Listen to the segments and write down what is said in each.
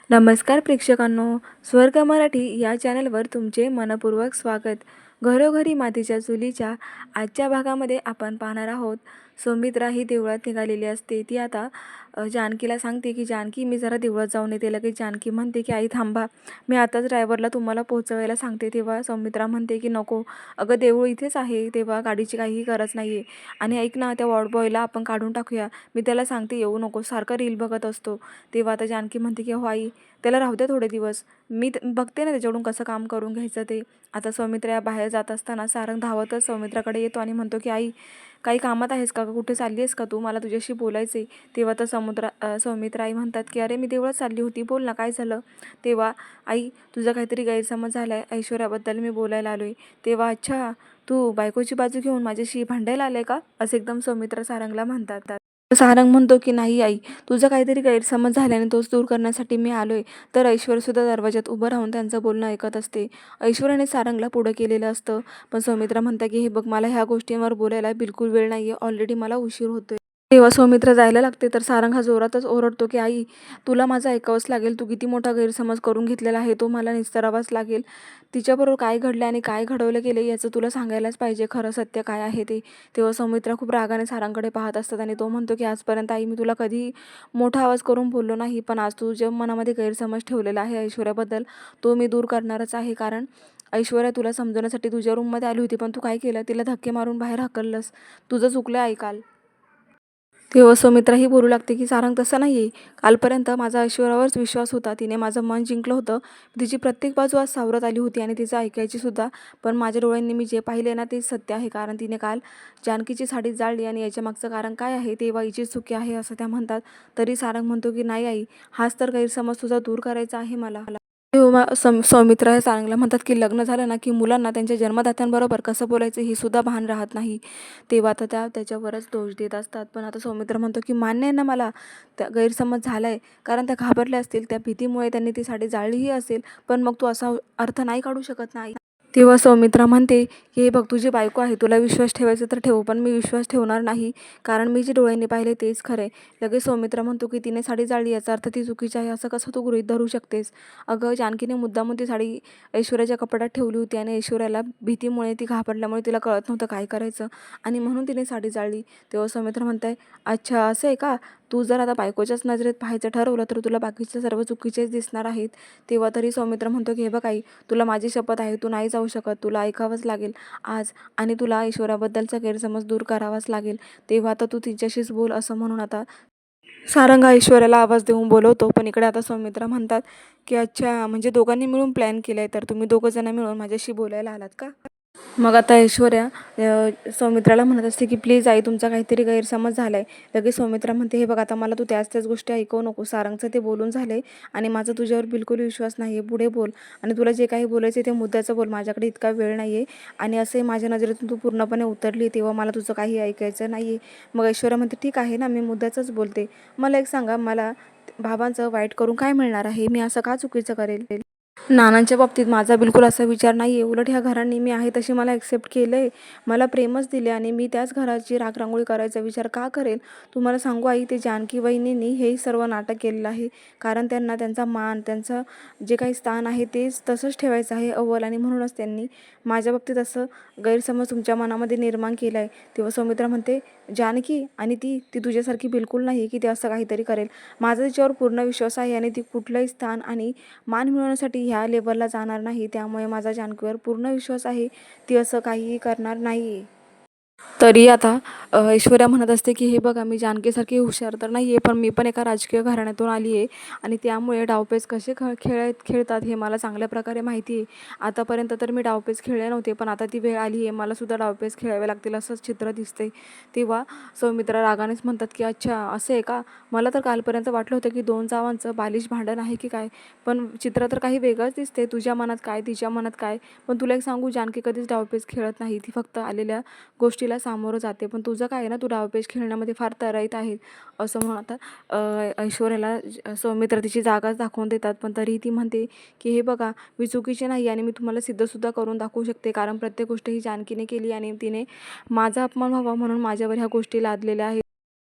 नमस्कार प्रेक्षकांनो, स्वर्ग मराठी या चॅनलवर तुमचे मनपूर्वक स्वागत. घरोघरी मातीच्या चुलीच्या आजच्या भागामध्ये आपण पाहणार आहोत. सौमित्रा ही देवळात निघालेली असते. ती आता जानकीला सांगते की जानकी मी जरा देवळात जाऊन येते. लगेच जानकी म्हणते की आई थांबा, मी आताच ड्रायव्हरला तुम्हाला पोहोचवायला सांगते. तेव्हा सौमित्रा म्हणते की नको अगं, देऊळ इथेच आहे, तेव्हा गाडीची काहीही गरज नाही आहे. आणि ऐक ना, त्या वॉर्ड बॉयला आपण काढून टाकूया, मी त्याला सांगते येऊ नको, सारखा रील बघत असतो. तेव्हा आता जानकी म्हणते की हो आई, त्याला राहू द्या थोडे दिवस, मी बघते ना त्याच्याकडून कसं काम करून घ्यायचं ते. आता सौमित्रा बाहेर जात असताना सारंग धावतच सौमित्राकडे येतो आणि म्हणतो की आई, काही कामात आहेस का, कुठे चालली आहेस का तू, मला तुझ्याशी बोलायचं आहे. तेव्हा तर सौमित्रा आई म्हणतात की अरे मी देवळात चालली होती, बोल ना काय झालं. तेव्हा आई, तुझा काहीतरी गैरसमज झाला आहे, ऐश्वर्याबद्दल मी बोलायला आलो आहे. तेव्हा अच्छा, तू बायकोची बाजू घेऊन माझ्याशी भांडायला आले का, असं एकदम सौमित्रा सारंगला म्हणतात. सारंग म्हणतो की नाही आई, तुझा काहीतरी गैरसमज झाल्याने तोच दूर करण्यासाठी मी आलोय. तर ऐश्वर्यासुद्धा दरवाजात उभं राहून त्यांचं बोलणं ऐकत असते. ऐश्वर्याने सारंगला पुढं केलेलं असतं, पण सौमित्रा म्हणते की हे बघ, मला ह्या गोष्टींवर बोलायला बिलकुल वेळ नाही आहे, ऑलरेडी मला उशीर होतोय. तेव्हा सौमित्रा जायला लागते तर सारंग हा जोरातच ओरडतो की आई, तुला माझं ऐकावंच लागेल, तू किती मोठा गैरसमज करून घेतलेला आहे तो मला निस्तरावाच लागेल. तिच्याबरोबर काय घडले आणि काय घडवलं गेले याचं तुला सांगायलाच पाहिजे, खरं सत्य काय आहे ते. तेव्हा सौमित्रा खूप रागाने सारंगकडे पाहत असतात आणि तो म्हणतो की आजपर्यंत आई मी तुला कधी मोठा आवाज करून बोललो नाही, पण आज तू जे मनामध्ये गैरसमज ठेवलेला आहे ऐश्वर्याबद्दल, तो मी दूर करणारच आहे. कारण ऐश्वर्या तुला समजवण्यासाठी तुझ्या रूममध्ये आली होती, पण तू काय केलं, तिला धक्के मारून बाहेर हकललंस. तुझं चुकलं ऐकाल. तेव्हा सौमित्राही बोलू लागते की सारंग तसं नाही आहे, कालपर्यंत माझा ऐश्वर्यावरच विश्वास होता, तिने माझं मन जिंकलं होतं. तिची प्रत्येक बाजू आज सावरत आली होती आणि तिचं ऐकायची सुद्धा. पण माझ्या डोळ्यांनी मी जे पाहिले ना ते सत्य आहे, कारण तिने काल जानकीची साडी जाळली आणि याच्या मागचं कारण काय आहे तेव्हा हिची चुकी आहे असं त्या म्हणतात. तरी सारंग म्हणतो की नाही आई, हाच तर गैरसमज तुझा दूर करायचा आहे मला. तेव्हा सौमित्रा हे सारंगला म्हणतात की लग्न झालं ना की मुलांना त्यांच्या जन्मदात्यांबरोबर कसं बोलायचं हे सुद्धा भान राहत नाही. तेव्हा आता त्या त्याच्यावरच दोष देत असतात. पण आता सौमित्र म्हणतो की मान्य आहे ना मला, त्या गैरसमज झाला आहे, कारण त्या घाबरल्या असतील, त्या भीतीमुळे त्यांनी ती साडी जाळलीही असेल, पण मग तू असा अर्थ नाही काढू शकत नाही. तेव्हा सौमित्रा म्हणते की हे बघ, तुझी बायको आहे, तुला विश्वास ठेवायचा तर ठेव, पण मी विश्वास ठेवणार नाही, कारण मी जे डोळ्यांनी पाहिले तेच खरं आहे. लगेच सौमित्रा म्हणतो की तिने साडी जाळली याचा अर्थ ती चुकीची आहे, असं कसं तू गृहीत धरू शकतेस. अगं, जानकीने मुद्दामून ती साडी ऐश्वर्याच्या कपाटात ठेवली होती आणि ऐश्वर्याला भीतीमुळे, ती घाबरल्यामुळे तिला कळत नव्हतं काय करायचं, आणि म्हणून तिने साडी जाळली. तेव्हा सौमित्र म्हणताय अच्छा असं आहे का, तू जर आता बायकोच्याच नजरेत पाहायचं ठरवलं तर तुला बाकीचे सर्व चुकीचेच दिसणार आहेत. तेव्हा तरी सौमित्र म्हणतो की हे बघ आई, तुला माझी शपथ आहे, तू नाही जाऊ शकत, तुला ऐकावंच लागेल आज, आणि तुला ऐश्वर्याबद्दलचा गैरसमज दूर करावाच लागेल. तेव्हा आता तू तिच्याशीच बोल, असं म्हणून आता सारंग ऐश्वर्याला आवाज देऊन बोलवतो. पण इकडे आता सौमित्रा म्हणतात की अच्छा, म्हणजे दोघांनी मिळून प्लॅन केलाय, तर तुम्ही दोघं जण मिळून माझ्याशी बोलायला आलात का. मग आता ऐश्वर्या सौमित्राला म्हणत असते की प्लीज आई, तुमचा काहीतरी गैरसमज झाला आहे. लगेच सौमित्रा म्हणते हे बघ, आता मला तू त्याच त्याच गोष्टी ऐकवू नको, सारंगचं ते बोलून झालं आहे आणि माझा तुझ्यावर बिलकुल विश्वास नाही आहे, पुढे बोल, आणि तुला जे काही बोलायचं ते मुद्द्याचं बोल, माझ्याकडे इतका वेळ नाही आहे, आणि असंही माझ्या नजरेतून तू पूर्णपणे उतरली, तेव्हा मला तुझं काही ऐकायचं नाही आहे. मग ऐश्वर्या म्हणते ठीक आहे ना, मी मुद्द्याचंच बोलते, मला एक सांगा, मला भावांचं वाईट करून काय मिळणार आहे, मी असं का चुकीचं करेल. नानांच्या बाबतीत माझा बिलकुल असा विचार नाही आहे, उलट ह्या घरांनी मी आहे तशी मला ॲक्सेप्ट केलं आहे, मला प्रेमच दिले, आणि मी त्याच घराची राखरांगोळी करायचा विचार का करेल. तुम्हाला सांगू आई, ते जानकी वहिनींनी हे सर्व नाटक केलेलं आहे, कारण त्यांना त्यांचा मान, त्यांचं जे काही स्थान आहे तेच तसंच ठेवायचं आहे अव्वल, आणि म्हणूनच त्यांनी माझ्या बाबतीत असं गैरसमज तुमच्या मनामध्ये निर्माण केला आहे. तेव्हा सौमित्रा म्हणते जानकी, आणि ती तुझ्यासारखी बिलकुल नाही की ती असं काहीतरी करेल. माझा तिच्यावर पूर्ण विश्वास आहे, आणि ती कुठलंही स्थान आणि मान मिळवण्यासाठी ह्या लेवलला जाणार नाही, त्यामुळे माझा जानकीवर पूर्ण विश्वास आहे, ती असं काहीही करणार नाही. तरी आता ऐश्वर्या म्हणत असते की हे बघा, मी जानकीसारखी हुशार तर नाही आहे, पण मी पण एका राजकीय घराण्यातून आली आहे, आणि त्यामुळे डावपेच कसे खेळतात हे मला चांगल्या प्रकारे माहिती आहे. आतापर्यंत तर मी डावपेच खेळले नव्हते, पण आता ती वेळ आली आहे, मलासुद्धा डावपेच खेळावे लागतील असंच चित्र दिसते. तेव्हा सौमित्रा रागानेच म्हणतात की अच्छा असं आहे का, मला तर कालपर्यंत वाटलं होतं की दोन जावांचं बालिश भांडण आहे की काय, पण चित्र तर काही वेगळंच दिसते, तुझ्या मनात काय, तिच्या मनात काय. पण तुला एक सांगू, जानकी कधीच डावपेच खेळत नाही, ती फक्त आलेल्या गोष्टीला सामोरं जाते, पण तुझं काय आहे ना, तू डावपेच खेळण्यामध्ये फार तराईत आहे, असं म्हणून आता ऐश्वर्याला सौमित्र तिची जागाच दाखवून देतात. पण तरीही ती म्हणते की हे बघा, मी चुकीची नाही, आणि मी तुम्हाला सिद्धसुद्धा करून दाखवू शकते, कारण प्रत्येक गोष्ट ही जानकीने केली आणि तिने माझा अपमान व्हावा म्हणून माझ्यावर ह्या गोष्टी लादलेल्या आहेत.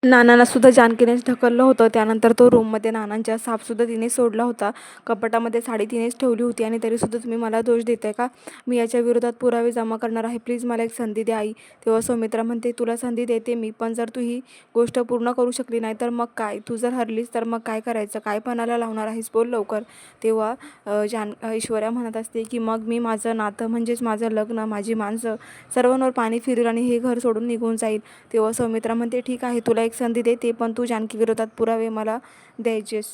नानांना सुद्धा जानकीनेच ढकललं होतं. त्यानंतर तो रूममध्ये नानांच्या सापसुद्धा तिने सोडला होता. कपाटामध्ये साडी तिनेच ठेवली होती आणि तरीसुद्धा तुम्ही मला दोष देताय का? मी याच्या विरोधात पुरावे जमा करणार आहे. प्लीज मला एक संधी द्या आई. तेव्हा सौमित्रा म्हणते, तुला संधी देते मी, पण जर तू ही गोष्ट पूर्ण करू शकली नाही तर मग काय? तू जर हरलीस तर मग काय करायचं? काय पणाला लावणार आहेस? बोल लवकर. तेव्हा ऐश्वर्या म्हणत असते की मग मी माझं नातं म्हणजेच माझं लग्न, माझी माणसं सर्वांवर पाणी फिरेल आणि हे घर सोडून निघून जाईल. तेव्हा सौमित्रा म्हणते, ठीक आहे, तुला एक संधी देते, पण तू जानकी विरोधात पुरावे मला द्यायचेस.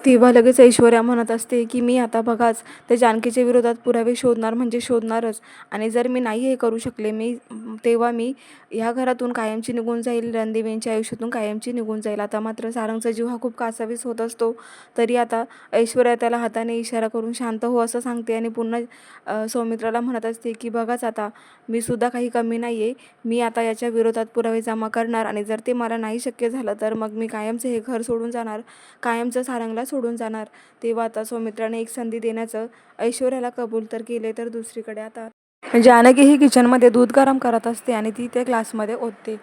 तेव्हा लगेच ऐश्वर्या म्हणत असते की मी आता बघाच त्या जानकीच्या विरोधात पुरावे शोधणार म्हणजे शोधणारच. आणि जर मी नाही हे करू शकले तेव्हा मी ह्या घरातून कायमची निघून जाईल, रणदेवींच्या आयुष्यातून कायमची निघून जाईल. आता मात्र सारंगचा जीव हा खूप कासावीस होत असतो. तरी आता ऐश्वर्या त्याला हाताने इशारा करून शांत हो असं सांगते आणि पुन्हा सौमित्राला म्हणत असते की बघाच आता मी सुद्धा काही कमी नाही आहे. मी आता याच्या विरोधात पुरावे जमा करणार आणि जर ते मला नाही शक्य झालं तर मग मी कायमचं हे घर सोडून जाणार, कायमचं सारंगला सोडून जाणार. तेव्हा आता सौमित्राने एक संधी देण्याचं ऐश्वर्याला कबूल तर केले. तर दुसरीकडे आता जानकी ही किचनमध्ये दूध गरम करत असते आणि ती ते ग्लासमध्ये ओतते.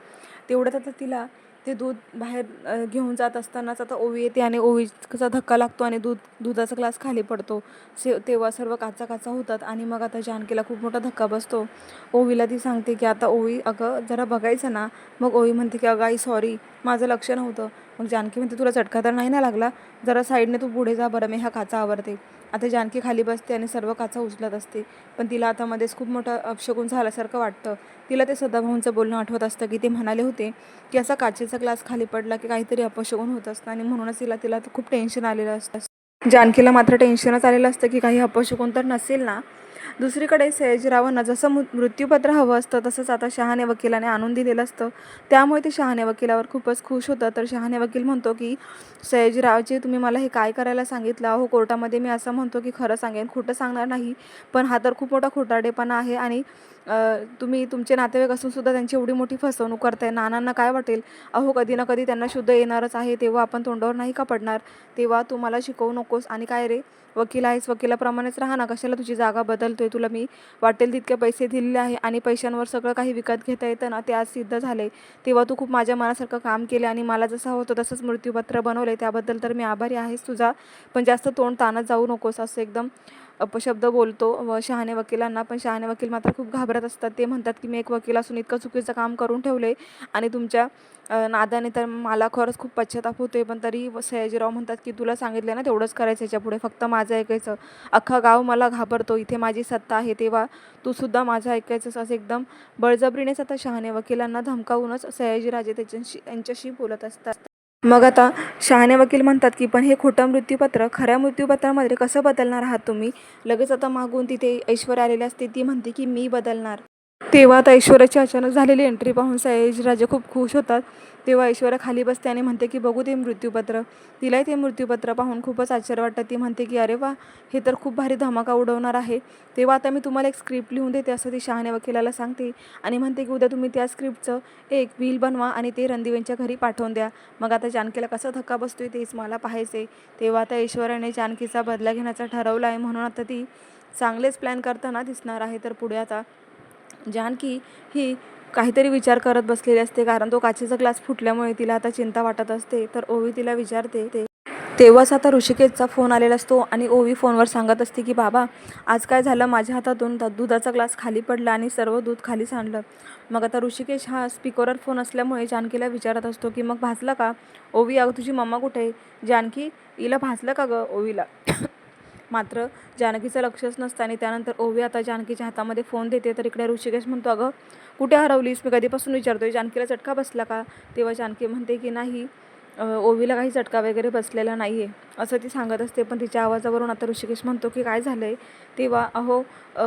तेवढ्यात आता तिला ते दूध बाहेर घेऊन जात असतानाच आता ओवी येते आणि ओवीचा धक्का लागतो आणि दुधाचा ग्लास खाली पडतो. तेव्हा सर्व काचा काचा होतात आणि मग आता जानकीला खूप मोठा धक्का बसतो. ओवीला ती सांगते की आता ओवी अगं जरा बघायचं ना. मग ओवी म्हणते की अगं आई सॉरी, माझं लक्ष नव्हतं. मग जानकी म्हणते, तुला चटका तर नाही ना लागला? जरा साईडने तू पुढे जा बरं, मी ह्या काचा आवरते. आता जानकी खाली बसते आणि सर्व काचा उचलत असते. पण तिला आता मध्येच खूप मोठं अपशगुन झाल्यासारखं वाटतं. तिला ते सदाभाऊंचं बोलणं आठवत असतं की ते म्हणाले होते की असा काचेचा ग्लास खाली पडला की काहीतरी अपशगुन होत असतं आणि म्हणूनच तिला खूप टेन्शन आलेलं असतं. जानकीला मात्र टेन्शनच आलेलं असतं की काही अपशगुन तर नसेल ना. दुसरीकडे सयाजीरावांना जसं मृत्यूपत्र हवं असतं तसंच आता शहाणे वकिलाने आणून दिलेलं असतं. त्यामुळे ते शहाणे वकिलावर खूपच खुश होतं. तर शहाणे वकील म्हणतो की सयाजीरावजी, तुम्ही मला हे काय करायला सांगितलं? अहो कोर्टामध्ये मी असं म्हणतो की खरं सांगेन, खोटं सांगणार नाही. पण हा तर खूप मोठा खोटारडेपणा आहे आणि तुम्ही तुमचे नातेवाईक असून सुद्धा त्यांची एवढी मोठी फसवणूक करताय. नानांना काय वाटेल? अहो कधी ना कधी त्यांना शुद्ध येणारच आहे, तेव्हा आपण तोंडावर नाही का पडणार? तेव्हा तू मला शिकवू नकोस. आणि काय रे, वकील आहेस, वकिलाप्रमाणेच राहा ना, कशाला तुझी जागा बदलतोय? तुला मी वाटेल तितके पैसे दिलेले आहे आणि पैशांवर सगळं काही विकत घेता येतं ना, ते आज सिद्ध झाले. तेव्हा तू खूप माझ्या मनासारखं काम केले आणि मला जसं होतं तसंच मृत्यूपत्र बनवले, त्याबद्दल तर मी आभारी आहेस तुझा. पण जास्त तोंड ताणत जाऊ नकोस, असं एकदम अपशब्द बोलतो शहाणे वकिलांना. पण शहाणे वकील मात्र खूप घाबरत असतात. ते म्हणतात की मी एक वकील असून इतकं चुकीचं काम करून ठेवले आणि तुमच्या नादाने तर मला खरंच खूप पश्चाताप होतोय. पण तरी सयाजीराव म्हणतात की तुला सांगितलं ना तेवढंच करायचं, याच्यापुढे फक्त माझं ऐकायचं. अख्खा गाव मला घाबरतो, इथे माझी सत्ता आहे, तेव्हा तू सुद्धा माझं ऐकायचंस. असं एकदम बळजबरीनेच आता शहाणे वकिलांना धमकावूनच सयाजीराजे त्यांच्याशी बोलत असतात. मग आता शहाणे वकील म्हणतात की पण हे खोटं मृत्यूपत्र खऱ्या मृत्यूपत्रामध्ये कसं बदलणार आहात तुम्ही? लगेच आता मागून तिथे ऐश्वर्या आलेली असते. ती म्हणते की मी बदलणार. तेव्हा आता ऐश्वर्याची अचानक झालेली एंट्री पाहून सयाजीराजे खूप खुश होतात. तेव्हा ऐश्वर्या खाली बसते आणि म्हणते की बघू ते मृत्यूपत्र. तिलाही ते मृत्यूपत्र पाहून खूपच आश्चर्य वाटतं. ती म्हणते की अरे वा, हे तर खूप भारी धमाका उडवणार आहे. तेव्हा आता मी तुम्हाला एक स्क्रिप्ट लिहून देते असं ती शहाणे वकिलाला सांगते आणि म्हणते की उद्या तुम्ही त्या स्क्रिप्टचं एक व्हील बनवा आणि ते रणदिवेंच्या घरी पाठवून द्या. मग आता जानकीला कसा धक्का बसतोय तेच मला पाहायचे. तेव्हा आता ऐश्वर्याने जानकीचा बदला घेण्याचा ठरवला आहे, म्हणून आता ती चांगलेच प्लॅन करताना दिसणार आहे. तर पुढे आता जानकी ही काहीतरी विचार करत बसलेली असते, कारण तो काचेचा ग्लास फुटल्यामुळे तिला आता चिंता वाटत असते. तर ओवी तिला विचारते. तेव्हाच आता ऋषिकेशचा फोन आलेला असतो आणि ओवी फोनवर सांगत असते की बाबा, आज काय झालं, माझ्या हातातून दुधाचा ग्लास खाली पडला आणि सर्व दूध खाली सांडलं. मग आता ऋषिकेश हा स्पीकरवर फोन असल्यामुळे जानकीला विचारत असतो की मग भाजलं का? ओवी, अगं तुझी मम्मा कुठे आहे? जानकी, हिला भाजलं का गं ओवीला? मात्र जानकीचं लक्षच नसतं आणि त्यानंतर ओवी आता जानकीच्या हातामध्ये फोन देते. तर इकडे ऋषिकेश म्हणतो, अगं कुठे हरवलीस? मी कधीपासून विचारतोय, जानकीला चटका बसला का? तेव्हा जानकी म्हणते की नाही, ओवीला काही चटका वगैरे बसलेला नाही आहे, असं ती सांगत असते. पण तिच्या आवाजावरून आता ऋषिकेश म्हणतो की काय झालं आहे? तेव्हा अहो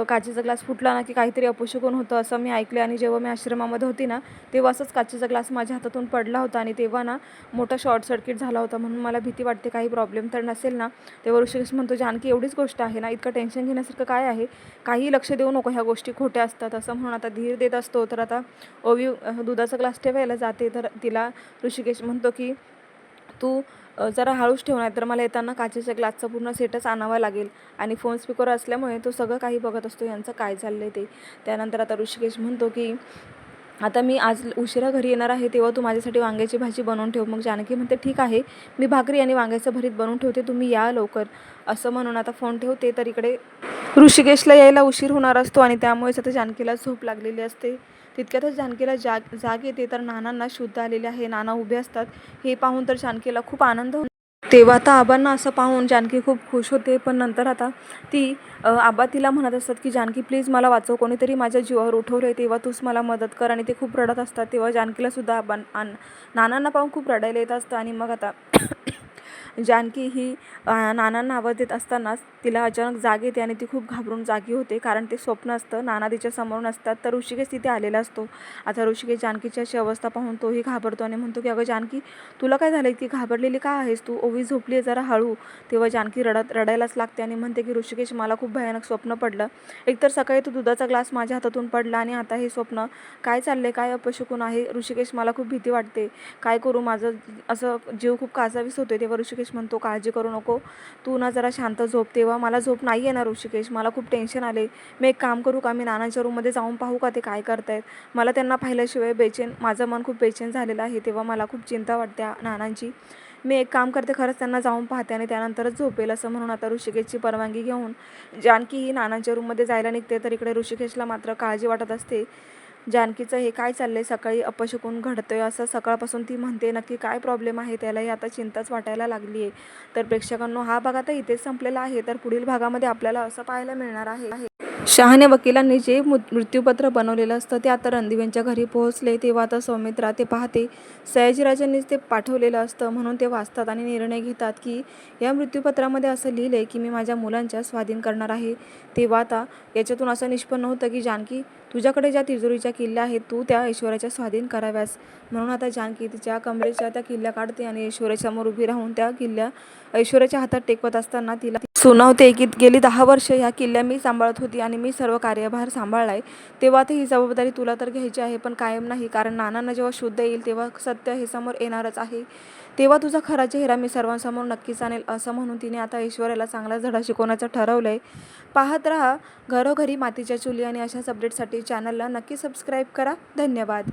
काचेचा ग्लास फुटला ना की काहीतरी अपशगुन होतं असं मी ऐकले आणि जेव्हा मी आश्रमामध्ये होती ना तेव्हा असंच काचेचा ग्लास माझ्या हातातून पडला होता आणि तेव्हा ना मोठा शॉर्ट सर्किट झाला होता, म्हणून मला भीती वाटते काही प्रॉब्लेम तर नसेल ना. तेव्हा ऋषिकेश म्हणतो, जानकी एवढीच गोष्ट आहे ना, इतकं टेन्शन घेण्यासारखं काय आहे? काही लक्ष देऊ नको, ह्या गोष्टी खोट्या असतात, असं म्हणून आता धीर देत असतो. तर आता ओवी दुधाचा ग्लास ठेवायला जाते. तर तिला ऋषिकेश म्हणतो की तू जरा हळूच ठेव, नाही तर मला येताना काचेच्या ग्लासचा पूर्ण सेटच आणावा लागेल. आणि फोन स्पीकर असल्यामुळे तो सगळं काही बघत असतो यांचं काय चाललं आहे ते. त्यानंतर आता ऋषिकेश म्हणतो की आता मी आज उशिरा घरी येणार आहे, तेव्हा तू माझ्यासाठी वांग्याची भाजी बनवून ठेव. मग जानकी म्हणते ठीक आहे, मी भाकरी आणि वांग्याचं भरीत बनवून ठेवते, तुम्ही या लवकर. असं म्हणून आता फोन ठेवते. तर इकडे ऋषिकेशला यायला उशीर होणार असतो आणि त्यामुळेच आता जानकीला झोप लागलेली असते. तितक्यातच जानकीला जाग येते. तर नानांना शुद्ध आलेले आहे. नाना उभे असतात. हे पाहून तर जानकीला खूप आनंद होतो. तेव्हा आता आबांना असं पाहून जानकी खूप खुश होते. पण नंतर आता ती आबा तिला म्हणत असतात की जानकी प्लीज मला वाचव, कोणीतरी माझ्या जीवावर उठवलं आहे, तेव्हा तूच मला मदत कर. आणि ते खूप रडत असतात. तेव्हा जानकीला सुद्धा नानांना पाहून खूप रडायला येत असतं. आणि मग आता जानकी ही नानांना आवाज देत असतानाच तिला अचानक जाग येते आणि ती खूप घाबरून जागी होते, कारण ते स्वप्न असतं. नाना तिच्या समोरून असतात. तर ऋषिकेश तिथे आलेला असतो. आता ऋषिकेश जानकीची अशी अवस्था पाहून तोही घाबरतो आणि म्हणतो की अगं जानकी, तुला काय झालं, की घाबरलेली का आहेस तू, ओवी झोपली आहे, जरा हळू. तेव्हा जानकी रडायलाच लागते आणि म्हणते की ऋषिकेश, मला खूप भयानक स्वप्न पडलं. एकतर सकाळी तो दुधाचा ग्लास माझ्या हातातून पडला आणि आता हे स्वप्न, काय चाललंय, काय अपशकुन आहे. ऋषिकेश, मला खूप भीती वाटते, काय करू, माझं असं जीव खूप कासावीस होतोय. तेव्हा ऋषिकेश म्हणतो काळजी करू नको, तू ना जरा शांत झोप. तेव्हा मला झोप नाही येणार ऋषिकेश, मला खूप टेन्शन आले. मी एक काम करू का, मी नानांच्या रूममध्ये जाऊन पाहू का ते काय करतायत. मला त्यांना पाहिल्याशिवाय माझं मन खूप बेचैन झालेलं आहे. तेव्हा मला खूप चिंता वाटते नानांची. मी एक काम करते, खरंच त्यांना जाऊन पाहते आणि त्यानंतरच झोपेल. असं म्हणून आता ऋषिकेशची परवानगी घेऊन जानकी ही नानांच्या रूममध्ये जायला निघते. तर इकडे ऋषिकेशला मात्र काळजी वाटत असते. जानकीचं हे काय चाललंय, सकाळी अपशकुन घडतंय असं सकाळपासून ती म्हणते, नक्की काय प्रॉब्लेम आहे, त्यालाही आता चिंताच वाटायला लागली आहे. तर प्रेक्षकांनो, हा भाग आता इथेच संपलेला आहे. तर पुढील भागामध्ये आपल्याला असं पाहायला मिळणार आहे, शहाण्या वकिलांनी जे मृत्यूपत्र बनवलेलं असतं ते आता रणदिवेंच्या घरी पोहोचले. तेव्हा आता सौमित्रा ते पाहते, सयाजीराजांनीच ते पाठवलेलं असतं. म्हणून ते वाचतात आणि निर्णय घेतात की या मृत्यूपत्रामध्ये असं लिहिलं आहे की मी माझ्या मुलांच्या स्वाधीन करणार आहे. तेव्हा आता याच्यातून असं निष्पन्न होतं की जानकी, तुझ्याकडे ज्या तिजोरीच्या किल्ल्या आहेत, तू त्या ऐश्वर्याच्या स्वाधीन कराव्यास. म्हणून आता जानकी तिच्या कमरेच्या त्या किल्ल्या काढते आणि ऐश्वर्यासमोर उभी राहून त्या किल्ल्या ऐश्वर्याच्या हातात टेकवत असताना तिला सुनावते की गेली 10 वर्ष ह्या किल्ल्या मी सांभाळत होती आणि मी सर्व कार्यभार सांभाळलाय. तेव्हा आता ही जबाबदारी तुला तर घ्यायची आहे, पण कायम नाही, कारण नानांना जेव्हा शुद्ध येईल तेव्हा सत्य हे समोर येणारच आहे. तेव्हा तुझा खरा चेहरा मी सर्वांसमोर नक्कीच आणेल. असं म्हणून तिने आता ऐश्वर्याला चांगला धडा शिकवण्याचं ठरवलंय. पाहत रहा घरोघरी मातीच्या चुली आणि अशाच अपडेटसाठी चॅनलला नक्की सबस्क्राईब करा. धन्यवाद.